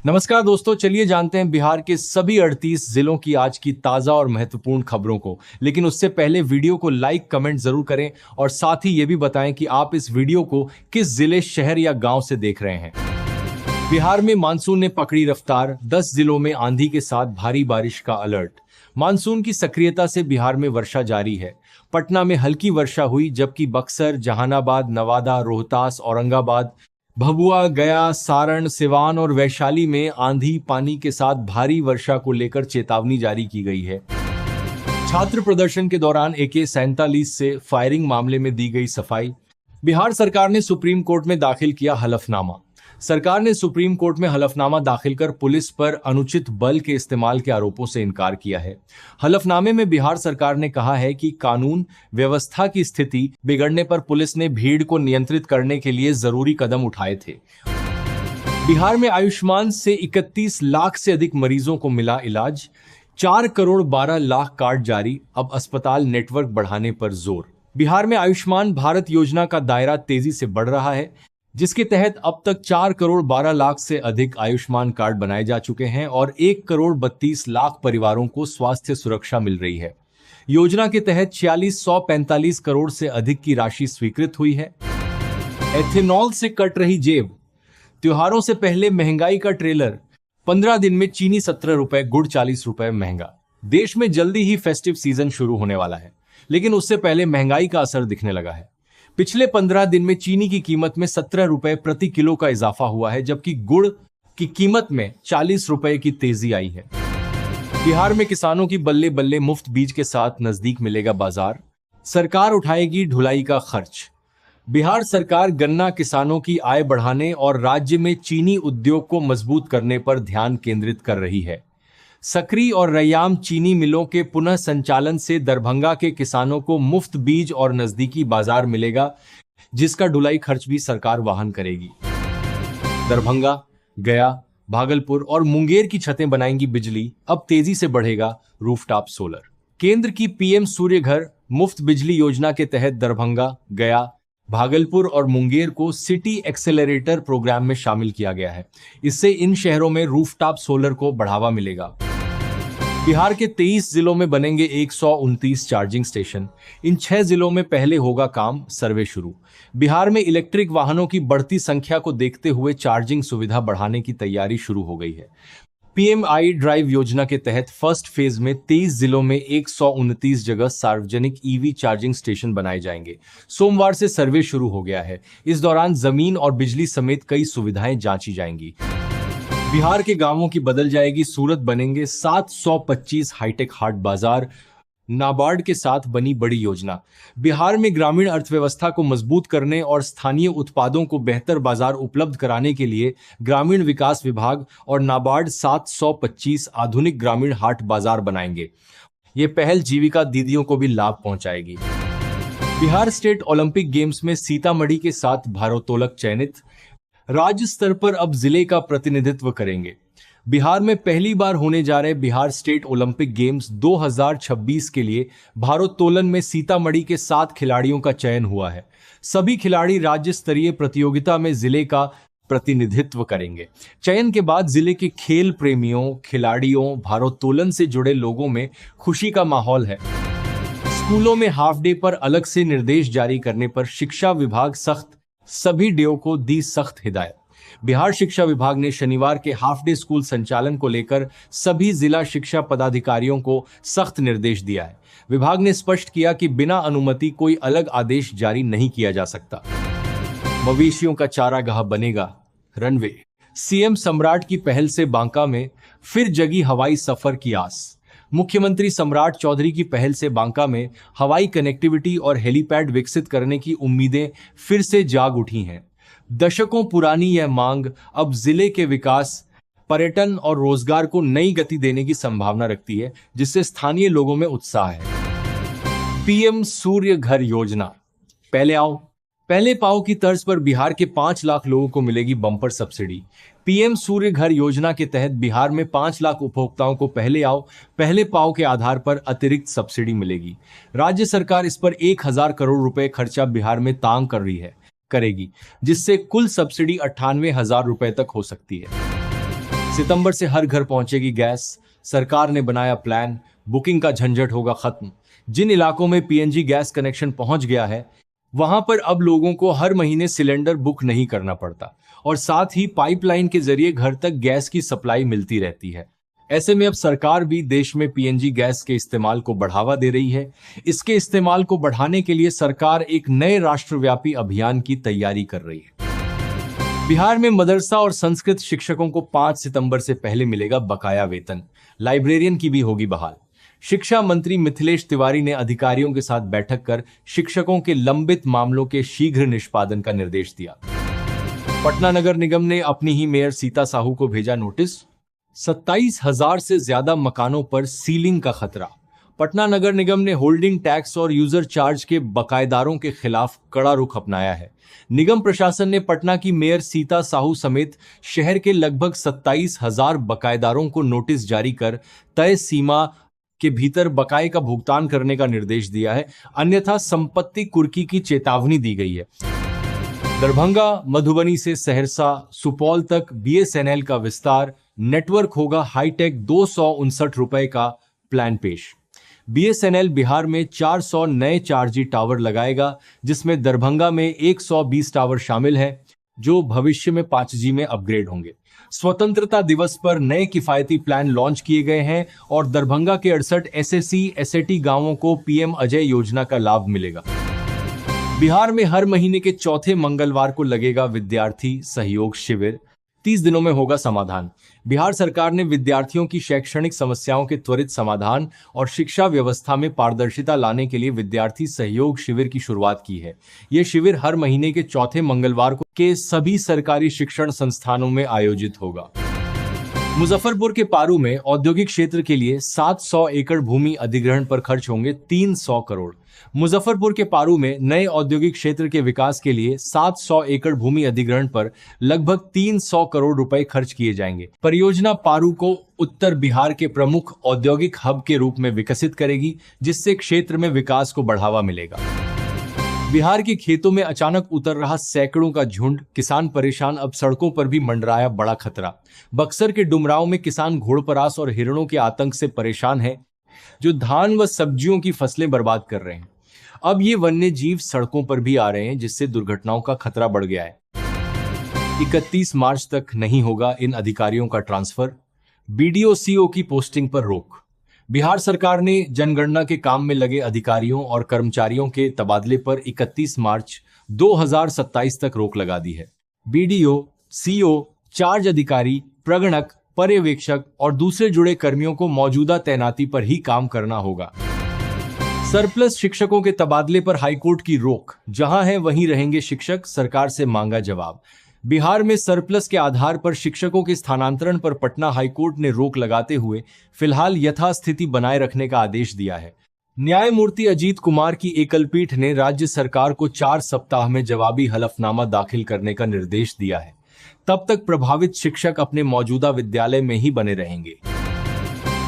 नमस्कार दोस्तों, चलिए जानते हैं बिहार के सभी 38 जिलों की आज की ताजा और महत्वपूर्ण खबरों को। लेकिन उससे पहले वीडियो को लाइक कमेंट जरूर करें और साथ ही ये भी बताएं कि आप इस वीडियो को किस जिले, शहर या गांव से देख रहे हैं। बिहार में मानसून ने पकड़ी रफ्तार, 10 जिलों में आंधी के साथ भारी बारिश का अलर्ट। मानसून की सक्रियता से बिहार में वर्षा जारी है। पटना में हल्की वर्षा हुई, जबकि बक्सर, जहानाबाद, नवादा, रोहतास, औरंगाबाद, भभुआ, गया, सारण, सिवान और वैशाली में आंधी पानी के साथ भारी वर्षा को लेकर चेतावनी जारी की गई है। छात्र प्रदर्शन के दौरान AK-47 से फायरिंग मामले में दी गई सफाई। बिहार सरकार ने सुप्रीम कोर्ट में दाखिल किया हलफनामा। सरकार ने सुप्रीम कोर्ट में हलफनामा दाखिल कर पुलिस पर अनुचित बल के इस्तेमाल के आरोपों से इनकार किया है। हलफनामे में बिहार सरकार ने कहा है कि कानून व्यवस्था की स्थिति बिगड़ने पर पुलिस ने भीड़ को नियंत्रित करने के लिए जरूरी कदम उठाए थे। बिहार में आयुष्मान से 31 लाख से अधिक मरीजों को मिला इलाज। 4 करोड़ 12 लाख कार्ड जारी, अब अस्पताल नेटवर्क बढ़ाने पर जोर। बिहार में आयुष्मान भारत योजना का दायरा तेजी से बढ़ रहा है, जिसके तहत अब तक 4 करोड़ 12 लाख से अधिक आयुष्मान कार्ड बनाए जा चुके हैं और 1 करोड़ 32 लाख परिवारों को स्वास्थ्य सुरक्षा मिल रही है। योजना के तहत 4645 करोड़ से अधिक की राशि स्वीकृत हुई है। एथेनॉल से कट रही जेब। त्योहारों से पहले महंगाई का ट्रेलर। 15 दिन में चीनी 17 रुपए, गुड़ 40 रुपए महंगा। देश में जल्दी ही फेस्टिव सीजन शुरू होने वाला है, लेकिन उससे पहले महंगाई का असर दिखने लगा है। पिछले 15 दिन में चीनी की कीमत में 17 रुपए प्रति किलो का इजाफा हुआ है, जबकि गुड़ की कीमत में 40 रुपए की तेजी आई है। बिहार में किसानों की बल्ले बल्ले, मुफ्त बीज के साथ नजदीक मिलेगा बाजार। सरकार उठाएगी ढुलाई का खर्च। बिहार सरकार गन्ना किसानों की आय बढ़ाने और राज्य में चीनी उद्योग को मजबूत करने पर ध्यान केंद्रित कर रही है। सकरी और रैयाम चीनी मिलों के पुनः संचालन से दरभंगा के किसानों को मुफ्त बीज और नजदीकी बाजार मिलेगा, जिसका ढुलाई खर्च भी सरकार वहन करेगी। दरभंगा, गया, भागलपुर और मुंगेर की छतें बनाएंगी बिजली, अब तेजी से बढ़ेगा रूफटॉप सोलर। केंद्र की PM सूर्य घर मुफ्त बिजली योजना के तहत दरभंगा, गया, भागलपुर और मुंगेर को सिटी एक्सेलरेटर प्रोग्राम में शामिल किया गया है। इससे इन शहरों में रूफटॉप सोलर को बढ़ावा मिलेगा। बिहार के 23 जिलों में बनेंगे 129 चार्जिंग स्टेशन। इन 6 जिलों में पहले होगा काम, सर्वे शुरू। बिहार में इलेक्ट्रिक वाहनों की बढ़ती संख्या को देखते हुए चार्जिंग सुविधा बढ़ाने की तैयारी शुरू हो गई है। PMI ड्राइव योजना के तहत फर्स्ट फेज में 23 जिलों में 129 जगह सार्वजनिक EV चार्जिंग स्टेशन बनाए जाएंगे। सोमवार से सर्वे शुरू हो गया है। इस दौरान जमीन और बिजली समेत कई सुविधाएं जांची जाएंगी। बिहार के गांवों की बदल जाएगी सूरत, बनेंगे 725 हाईटेक हाट बाजार। नाबार्ड के साथ बनी बड़ी योजना। बिहार में ग्रामीण अर्थव्यवस्था को मजबूत करने और स्थानीय उत्पादों को बेहतर बाजार उपलब्ध कराने के लिए ग्रामीण विकास विभाग और नाबार्ड 725 आधुनिक ग्रामीण हाट बाजार बनाएंगे। ये पहल जीविका दीदियों को भी लाभ पहुंचाएगी। बिहार स्टेट ओलंपिक गेम्स में सीतामढ़ी के 7 भारोत्तोलक चयनित। राज्य स्तर पर अब जिले का प्रतिनिधित्व करेंगे। बिहार में पहली बार होने जा रहे बिहार स्टेट ओलंपिक गेम्स 2026 के लिए भारोत्तोलन में सीतामढ़ी के 7 खिलाड़ियों का चयन हुआ है। सभी खिलाड़ी राज्य स्तरीय प्रतियोगिता में जिले का प्रतिनिधित्व करेंगे। चयन के बाद जिले के खेल प्रेमियों, खिलाड़ियों, भारोत्तोलन से जुड़े लोगों में खुशी का माहौल है। स्कूलों में हाफ डे पर अलग से निर्देश जारी करने पर शिक्षा विभाग सख्त, सभी डेओ को दी सख्त हिदायत। बिहार शिक्षा विभाग ने शनिवार के हाफ डे स्कूल संचालन को लेकर सभी जिला शिक्षा पदाधिकारियों को सख्त निर्देश दिया है। विभाग ने स्पष्ट किया कि बिना अनुमति कोई अलग आदेश जारी नहीं किया जा सकता। मवेशियों का चारागाह बनेगा रनवे। CM सम्राट की पहल से बांका में फिर जगी हवाई सफर की आस। मुख्यमंत्री सम्राट चौधरी की पहल से बांका में हवाई कनेक्टिविटी और हेलीपैड विकसित करने की उम्मीदें फिर से जाग उठी हैं। दशकों पुरानी यह मांग अब जिले के विकास, पर्यटन और रोजगार को नई गति देने की संभावना रखती है, जिससे स्थानीय लोगों में उत्साह है। PM सूर्य घर योजना। पहले आओ पहले पाओ की तर्ज पर बिहार के 5 लाख लोगों को मिलेगी बम्पर सब्सिडी। PM सूर्य घर योजना के तहत बिहार में 5 लाख उपभोक्ताओं को पहले आओ पहले पाओ के आधार पर अतिरिक्त सब्सिडी मिलेगी। राज्य सरकार इस पर 1000 करोड़ रुपए खर्चा बिहार में तांग करेगी, जिससे कुल सब्सिडी 98,000 रुपए तक हो सकती है। सितंबर से हर घर पहुंचेगी गैस, सरकार ने बनाया प्लान, बुकिंग का झंझट होगा खत्म। जिन इलाकों में पीएनजी गैस कनेक्शन पहुंच गया है वहां पर अब लोगों को हर महीने सिलेंडर बुक नहीं करना पड़ता और साथ ही पाइपलाइन के जरिए घर तक गैस की सप्लाई मिलती रहती है। ऐसे में अब सरकार भी देश में पीएनजी गैस के इस्तेमाल को बढ़ावा दे रही है। इसके इस्तेमाल को बढ़ाने के लिए सरकार एक नए राष्ट्रव्यापी अभियान की तैयारी कर रही है। बिहार में मदरसा और संस्कृत शिक्षकों को 5 सितंबर से पहले मिलेगा बकाया वेतन, लाइब्रेरियन की भी होगी बहाल। शिक्षा मंत्री मिथिलेश तिवारी ने अधिकारियों के साथ बैठक कर शिक्षकों के लंबित मामलों के शीघ्र निष्पादन का निर्देश दिया। पटना नगर निगम ने अपनी ही मेयर सीता साहू को भेजा नोटिस, 27,000 से ज्यादा मकानों पर सीलिंग का खतरा। पटना नगर निगम ने होल्डिंग टैक्स और यूजर चार्ज के बकायेदारों के खिलाफ कड़ा रुख अपनाया है। निगम प्रशासन ने पटना की मेयर सीता साहू समेत शहर के लगभग 27,000 बकायेदारों को नोटिस जारी कर तय सीमा के भीतर बकाये का भुगतान करने का निर्देश दिया है, अन्यथा संपत्ति कुर्की की चेतावनी दी गई है। दरभंगा, मधुबनी से सहरसा, सुपौल तक बीएसएनएल का विस्तार, नेटवर्क होगा हाईटेक, 259 रुपए का प्लान पेश। बीएसएनएल बिहार में 400 नए 4G टावर लगाएगा, जिसमें दरभंगा में 120 टावर शामिल है जो भविष्य में 5G में अपग्रेड होंगे। स्वतंत्रता दिवस पर नए किफायती प्लान लॉन्च किए गए हैं और दरभंगा के 68 एसएससी गांवों को पीएम अजय योजना का लाभ मिलेगा। बिहार में हर महीने के चौथे मंगलवार को लगेगा विद्यार्थी सहयोग शिविर, 30 दिनों में होगा समाधान। बिहार सरकार ने विद्यार्थियों की शैक्षणिक समस्याओं के त्वरित समाधान और शिक्षा व्यवस्था में पारदर्शिता लाने के लिए विद्यार्थी सहयोग शिविर की शुरुआत की है। ये शिविर हर महीने के चौथे मंगलवार को के सभी सरकारी शिक्षण संस्थानों में आयोजित होगा। मुजफ्फरपुर के पारू में औद्योगिक क्षेत्र के लिए 700 एकड़ भूमि अधिग्रहण पर खर्च होंगे 300 करोड़। मुजफ्फरपुर के पारू में नए औद्योगिक क्षेत्र के विकास के लिए 700 एकड़ भूमि अधिग्रहण पर लगभग 300 करोड़ रुपए खर्च किए जाएंगे। परियोजना पारू को उत्तर बिहार के प्रमुख औद्योगिक हब के रूप में विकसित करेगी, जिससे क्षेत्र में विकास को बढ़ावा मिलेगा। बिहार के खेतों में अचानक उतर रहा सैकड़ों का झुंड, किसान परेशान, अब सड़कों पर भी मंडराया बड़ा खतरा। बक्सर के डुमरांव में किसान घोड़परास और हिरणों के आतंक से परेशान हैं, जो धान व सब्जियों की फसलें बर्बाद कर रहे हैं। अब ये वन्य जीव सड़कों पर भी आ रहे हैं, जिससे दुर्घटनाओं का खतरा बढ़ गया है। 31 मार्च तक नहीं होगा इन अधिकारियों का ट्रांसफर, बीडीओ सीओ की पोस्टिंग पर रोक। बिहार सरकार ने जनगणना के काम में लगे अधिकारियों और कर्मचारियों के तबादले पर 31 मार्च 2027 तक रोक लगा दी है। बीडीओ, सीओ, चार्ज अधिकारी, प्रगणक, पर्यवेक्षक और दूसरे जुड़े कर्मियों को मौजूदा तैनाती पर ही काम करना होगा। सरप्लस शिक्षकों के तबादले पर हाईकोर्ट की रोक, जहां है वहीं रहेंगे शिक्षक, सरकार से मांगा जवाब। बिहार में सरप्लस के आधार पर शिक्षकों के स्थानांतरण पर पटना हाईकोर्ट ने रोक लगाते हुए फिलहाल यथास्थिति बनाए रखने का आदेश दिया है। न्यायमूर्ति अजीत कुमार की एकलपीठ ने राज्य सरकार को 4 सप्ताह में जवाबी हलफनामा दाखिल करने का निर्देश दिया है। तब तक प्रभावित शिक्षक अपने मौजूदा विद्यालय में ही बने रहेंगे।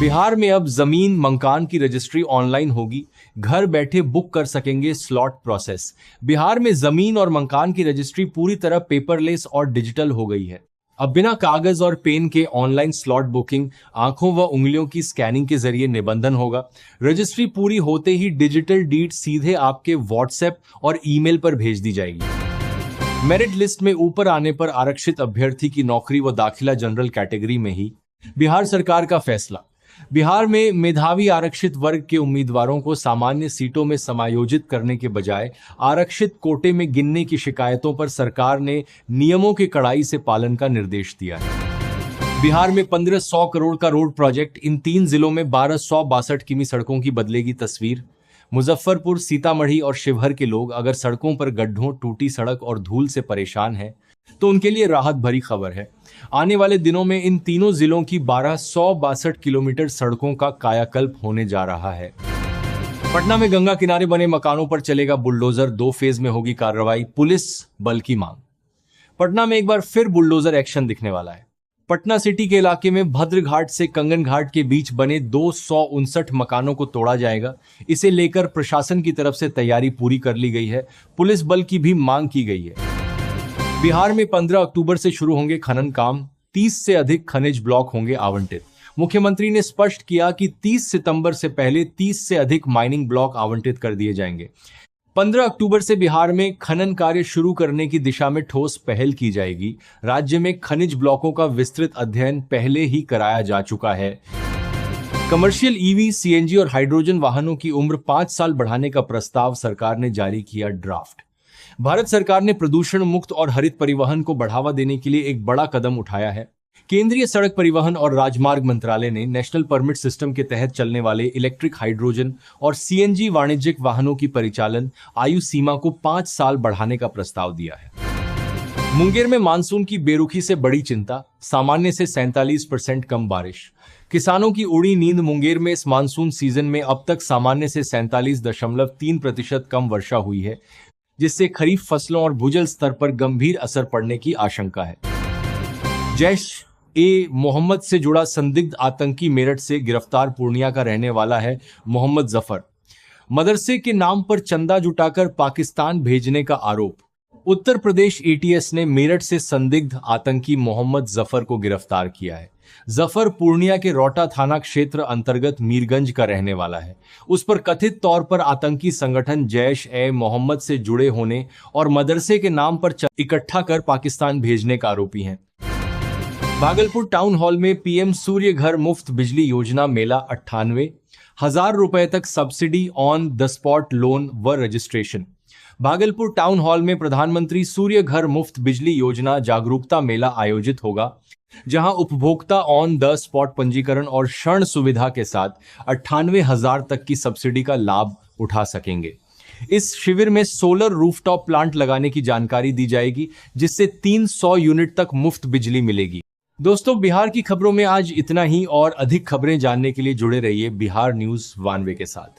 बिहार में अब जमीन मकान की रजिस्ट्री ऑनलाइन होगी, घर बैठे बुक कर सकेंगे स्लॉट प्रोसेस। बिहार में जमीन और मकान की रजिस्ट्री पूरी तरह पेपरलेस और डिजिटल हो गई है। अब बिना कागज और पेन के ऑनलाइन स्लॉट बुकिंग, आंखों व उंगलियों की स्कैनिंग के जरिए निबंधन होगा। रजिस्ट्री पूरी होते ही डिजिटल डीड सीधे आपके व्हाट्सएप और ईमेल पर भेज दी जाएगी। मेरिट लिस्ट में ऊपर आने पर आरक्षित अभ्यर्थी की नौकरी व दाखिला जनरल कैटेगरी में ही। बिहार सरकार का फैसला, बिहार में मेधावी आरक्षित वर्ग के उम्मीदवारों को सामान्य सीटों में समायोजित करने के बजाय आरक्षित कोटे में गिनने की शिकायतों पर सरकार ने नियमों के कड़ाई से पालन का निर्देश दिया है। बिहार में 1500 करोड़ का रोड प्रोजेक्ट, इन 3 जिलों में 1262 किमी सड़कों की बदलेगी तस्वीर। मुजफ्फरपुर, सीतामढ़ी और शिवहर के लोग अगर सड़कों पर गड्ढों, टूटी सड़क और धूल से परेशान हैं, तो उनके लिए राहत भरी खबर है। आने वाले दिनों में इन तीनों जिलों की 1262 किलोमीटर सड़कों का कायाकल्प होने जा रहा है। पटना में गंगा किनारे बने मकानों पर चलेगा बुलडोजर, 2 फेज में होगी कार्रवाई, पुलिस बल की मांग। पटना में एक बार फिर बुलडोजर एक्शन दिखने वाला है। पटना सिटी के इलाके में भद्र घाट से कंगन घाट के बीच बने 259 मकानों को तोड़ा जाएगा। इसे लेकर प्रशासन की तरफ से तैयारी पूरी कर ली गई है। पुलिस बल की भी मांग की गई है। बिहार में 15 अक्टूबर से शुरू होंगे खनन काम, 30 से अधिक खनिज ब्लॉक होंगे आवंटित। मुख्यमंत्री ने स्पष्ट किया कि 30 सितंबर से पहले 30 से अधिक माइनिंग ब्लॉक आवंटित कर दिए जाएंगे। 15 अक्टूबर से बिहार में खनन कार्य शुरू करने की दिशा में ठोस पहल की जाएगी। राज्य में खनिज ब्लॉकों का विस्तृत अध्ययन पहले ही कराया जा चुका है। कमर्शियल ईवी, सीएनजी और हाइड्रोजन वाहनों की उम्र 5 साल बढ़ाने का प्रस्ताव सरकार ने जारी किया ड्राफ्ट। भारत सरकार ने प्रदूषण मुक्त और हरित परिवहन को बढ़ावा देने के लिए एक बड़ा कदम उठाया है। केंद्रीय सड़क परिवहन और राजमार्ग मंत्रालय ने नेशनल परमिट सिस्टम के तहत चलने वाले इलेक्ट्रिक, हाइड्रोजन और सीएनजी वाणिज्यिक वाहनों की परिचालन आयु सीमा को 5 साल बढ़ाने का प्रस्ताव दिया है। मुंगेर में मानसून की बेरुखी से बड़ी चिंता, सामान्य से 47% कम बारिश। किसानों की उड़ी नींद। मुंगेर में इस मानसून सीजन में अब तक सामान्य से 47.3% कम वर्षा हुई है, जिससे खरीफ फसलों और भूजल स्तर पर गंभीर असर पड़ने की आशंका है। जैश-ए-मोहम्मद से जुड़ा संदिग्ध आतंकी मेरठ से गिरफ्तार। पूर्णिया का रहने वाला है मोहम्मद जफर। मदरसे के नाम पर चंदा जुटाकर पाकिस्तान भेजने का आरोप। उत्तर प्रदेश एटीएस ने मेरठ से संदिग्ध आतंकी मोहम्मद जफर को गिरफ्तार किया है। जफर पूर्णिया के रौटा थाना क्षेत्र अंतर्गत मीरगंज का रहने वाला है। उस पर कथित तौर पर आतंकी संगठन जैश-ए-मोहम्मद से जुड़े होने और मदरसे के नाम पर इकट्ठा कर पाकिस्तान भेजने का आरोपी हैं। भागलपुर टाउन हॉल में पीएम सूर्य घर मुफ्त बिजली योजना मेला। 98,000 रुपए तक subsidy on the spot loan व रजिस्ट्रेशन। भागलपुर टाउन हॉल में प्रधानमंत्री सूर्य घर मुफ्त बिजली योजना जागरूकता मेला आयोजित होगा, जहां उपभोक्ता ऑन द स्पॉट पंजीकरण और ऋण सुविधा के साथ 98,000 तक की सब्सिडी का लाभ उठा सकेंगे। इस शिविर में सोलर रूफटॉप प्लांट लगाने की जानकारी दी जाएगी, जिससे 300 यूनिट तक मुफ्त बिजली मिलेगी। दोस्तों, बिहार की खबरों में आज इतना ही, और अधिक खबरें जानने के लिए जुड़े रहिए बिहार न्यूज वानवे के साथ।